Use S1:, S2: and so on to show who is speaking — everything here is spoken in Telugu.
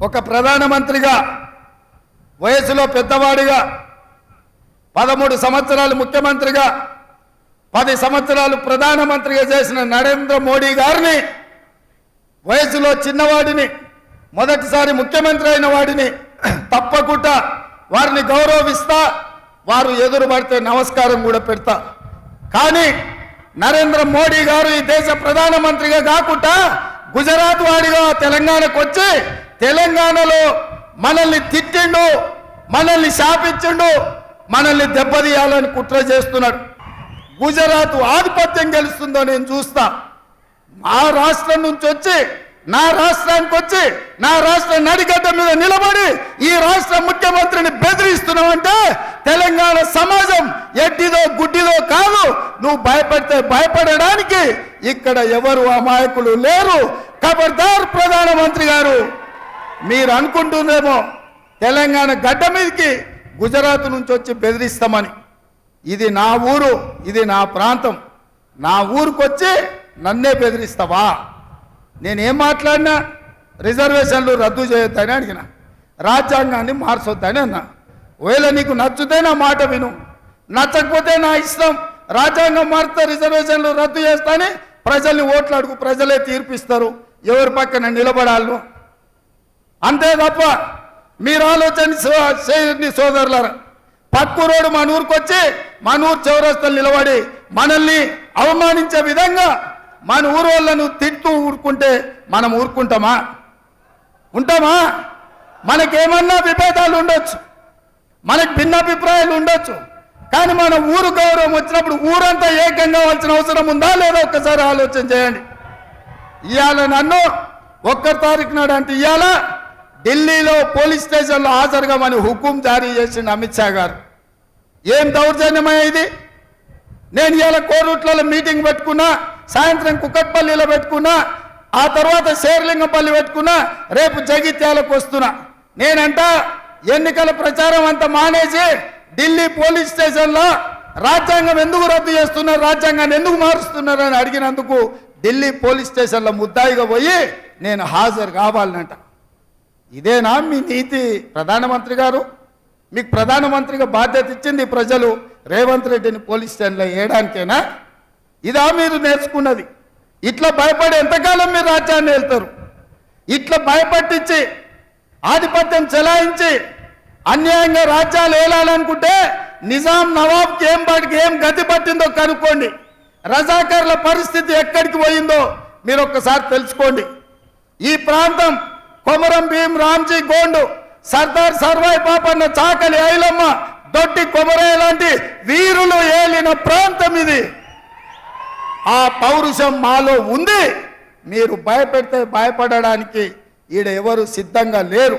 S1: ఒక ప్రధానమంత్రిగా వయసులో పెద్దవాడిగా 13 సంవత్సరాలు ముఖ్యమంత్రిగా 10 సంవత్సరాలు ప్రధానమంత్రిగా చేసిన నరేంద్ర మోడీ గారిని వయసులో చిన్నవాడిని మొదటిసారి ముఖ్యమంత్రి అయిన వాడిని తప్పకుండా వారిని గౌరవిస్తా, వారు ఎదురు పడితే నమస్కారం కూడా పెడతా. కానీ నరేంద్ర మోడీ గారు ఈ దేశ ప్రధానమంత్రిగా కాకుండా గుజరాత్ వాడిగా తెలంగాణకు వచ్చి తెలంగాణలో మనల్ని తిట్టిండు, మనల్ని శాపించిండు, మనల్ని దెబ్బతీయాలని కుట్ర చేస్తున్నాడు. గుజరాత్ ఆధిపత్యం గెలుస్తుందో నేను చూస్తా. ఆ రాష్ట్రం నుంచి వచ్చి నా రాష్ట్రానికి వచ్చి నా రాష్ట్ర నడిగడ్డ మీద నిలబడి ఈ రాష్ట్ర ముఖ్యమంత్రిని బెదిరిస్తున్నావంటే తెలంగాణ సమాజం ఎడ్డిదో గుడ్డిదో కాదు. నువ్వు భయపడితే భయపడడానికి ఇక్కడ ఎవరు అమాయకులు లేరు. ఖబర్దార్ ప్రధానమంత్రి గారు, మీరు అనుకుంటుందేమో తెలంగాణ గడ్డ మీదకి గుజరాత్ నుంచి వచ్చి బెదిరిస్తామని. ఇది నా ఊరు, ఇది నా ప్రాంతం. నా ఊరికి వచ్చి నన్నే బెదిరిస్తావా? నేనేం మాట్లాడినా రిజర్వేషన్లు రద్దు చేయొద్దని అడిగిన, రాజ్యాంగాన్ని మార్చొద్దని అన్నా. ఒకవేళ నీకు నచ్చితే నా మాట విను, నచ్చకపోతే నా ఇష్టం. రాజ్యాంగం మారితే రిజర్వేషన్లు రద్దు చేస్తాని ప్రజల్ని ఓట్లు అడుగు, ప్రజలే తీర్పిస్తారు ఎవరి పక్కన నిలబడాలను. అంతే తప్ప మీరు ఆలోచన చేయండి సోదరులారా. పక్కూరోడు మన ఊరికి వచ్చి మన ఊరు చౌరస్తలు నిలబడి మనల్ని అవమానించే విధంగా మన ఊరు వాళ్ళను తిట్టుతూ ఊరుకుంటే మనం ఊరుకుంటామా? ఉంటామా? మనకేమన్నా విభేదాలు ఉండొచ్చు, మనకు భిన్నాభిప్రాయాలు ఉండొచ్చు, కానీ మన ఊరు గౌరవం వచ్చినప్పుడు ఊరంతా ఏకంగా కావాల్సిన అవసరం ఉందా లేదా ఒక్కసారి ఆలోచన చేయండి. ఇవాళ నన్ను 1 తారీఖు నాడు అంటే ఇవాళ ఢిల్లీలో పోలీస్ స్టేషన్లో హాజరుగామని హుకుం జారీ చేసిండు అమిత్ షా గారు. ఏం దౌర్జన్యమయ్యా ఇది? నేను ఇవాళ కోరుట్లలో మీటింగ్ పెట్టుకున్నా, సాయంత్రం కుక్కట్పల్లిలో పెట్టుకున్నా, ఆ తర్వాత శేర్లింగంపల్లి పెట్టుకున్నా, రేపు జగిత్యాలకు వస్తున్నా. నేనంట ఎన్నికల ప్రచారం అంతా మానేసి ఢిల్లీ పోలీస్ స్టేషన్లో రాజ్యాంగం ఎందుకు రద్దు చేస్తున్నారు, రాజ్యాంగాన్ని ఎందుకు మారుస్తున్నారు అని అడిగినందుకు ఢిల్లీ పోలీస్ స్టేషన్లో ముద్దాయిగా పోయి నేను హాజరు కావాలనంట. ఇదేనా మీ నీతి ప్రధానమంత్రి గారు? మీకు ప్రధానమంత్రిగా బాధ్యత ఇచ్చింది ప్రజలు రేవంత్ రెడ్డిని పోలీస్ స్టేషన్లో వేయడానికేనా? ఇదా మీరు నేర్చుకున్నది? ఇట్లా భయపడి ఎంతకాలం మీరు రాజ్యాన్ని వెళ్తారు? ఇట్లా భయపట్టించి ఆధిపత్యం చెలాయించి అన్యాయంగా రాజ్యాలు ఏలాలనుకుంటే నిజాం నవాబ్కి ఏం గతి పట్టిందో కనుక్కోండి. రజాకర్ల పరిస్థితి ఎక్కడికి పోయిందో మీరు ఒక్కసారి తెలుసుకోండి. ఈ ప్రాంతం కొమరం భీం రామ్జీ గోండు, సర్దార్ సర్వాయి పాపన్న, చాకలి ఐలమ్మ, దొడ్డి కొమరయ్య లాంటి వీరులు ఏలిన ప్రాంతం ఇది. ఆ పౌరుషం మాలో ఉంది. మీరు భయపెడితే భయపడడానికి ఈడ ఎవరు సిద్ధంగా లేరు.